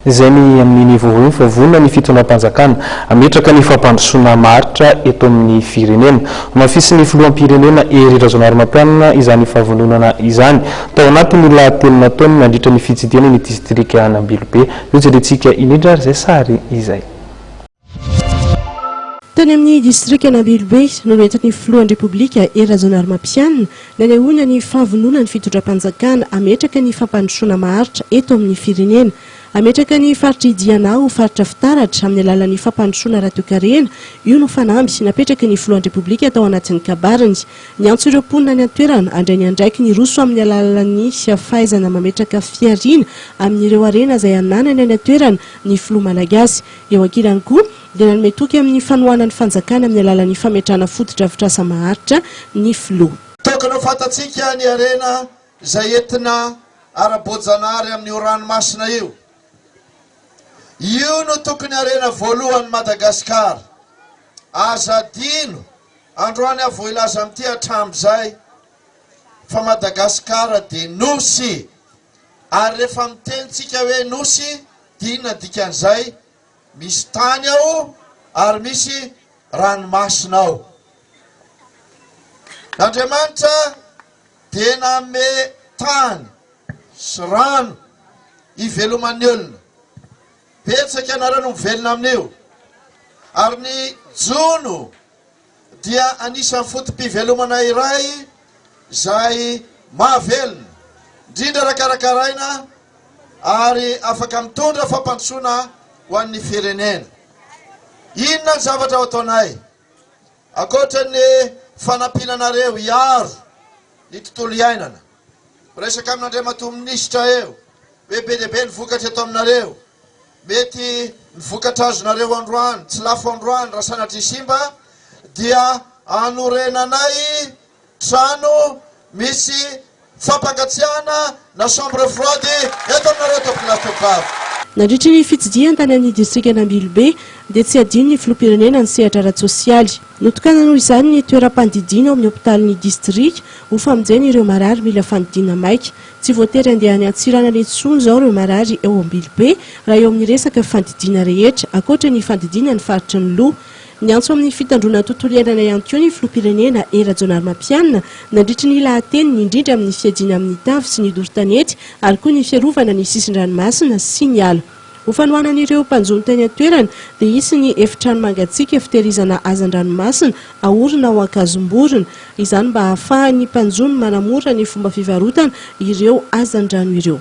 Izay ny amin'ny voavoa fa vonona ny fitonam-panjakana ametraka ny fampandrosoana maritra eto amin'ny firenena. Mafisy ny filoham-pirenena Hery Rajaonarimampianina izany fahavononana izany. Tao anatin'ny lahatelona taona nandritra ny fitsidihana ny distrika Anambilobe. Io jerentsika indrindra izay sary izay. Tany amin'ny distrika Anambilobe no nentin'ny filohan'ny Repoblika Hery Rajaonarimampianina nanehoana ny fahavononana ny fitondram-panjakana ametraka ny fampandrosoana maritra eto amin'ny firenena. Ametraka ny faritra Idiana ho faritra fitaratra amin'ny alalan'ny fampandrosoana ratiokarena. Io no fanamby napetraka ny filohan'ny Repoblika tao anatin'ny kabarany. Ny antso ireo mponina ny antoerana andray ny andraiky ny roso amin'ny alalan'ny fahaizana mametraka fiariana amin'ireo arena izay ananany any antoerana ny filoha malagasy. Eo ankilany koa dia nanome toky amin'ny fanohanan'ny fanjakana amin'ny alalan'ny fametrahana foto-drafitrasa maharitra ny filoha. Tokony ho fantatsika ny arena izay entina ara-boajanahary amin'ny ranomasina io. Io no tokony arena voalohany Madagasikara. Aza adino androany avo ilaza amin'ity hatramin'izay fa Madagasikara dia nosy. Ary rehefa mitenitsika hoe nosy dia inona dikan'izay? Misy tany ao ary misy ranomasina ao. N'Andriamanitra dia nanome tany sy rano iveloman'ny olona. Betsaka ianareo no mivelona amin'io. Ary ny jono dia anisan'ny fotom-pivelomana iray izay mahavelona, indrindra rakarakaraina ary afaka mitondra fampandrosoana ho an'ny firenena. Inona ny zavatra ataonay? Ankoatran'ny fanampinanareo hiaro ny tontolo iainana. Resaka amin'Andriamatoa minisitra eo, hoe be dia be ny vokatra eto aminareo. Mety ny vokatra azonareo androany, tsy lafo androany raha sanatry simba, dia anorenanay trano misy fampangatsiahana na chambre froide eto aminareo tompona. Nandritra ny fitsidihana tany amin'ny distrika Anambilobe dia tsy adino ny filoham-pirenena ny sehatra ara-tsosialy. Notokana noho izany ny toeram-pandidiana ao amin'ny hopitalin'ny distrika ho famonjena ireo marary mila fandidiana maika. Tsy voatery andehany Antsirana intsony izao ireo marary eo Ambilobe raha eo amin'ny resaka fandidiana rehetra, ankoatra ny fandidiana ny faritry ny loha. Ny antso amin'ny fitandroana tontolo iainana ihany koa ny filoham-pirenena Hery Rajaonarimampianina nandritra ny lahateniny indrindra amin'ny fiadiana amin'ny tavy sy ny doro-tanety ary koa ny fiarovana ny sisin-dranomasina sy ny ala. Ho fanohanan'ireo mpanjono teny an-toerana dia hisy ny efitrano mangatsiaka fitehirizana hazan-dranomasina ahorona ao ankazomborona, izany mba ahafahan'ny mpanjono manamora ny fomba fivarotana ireo hazan-drano ireo.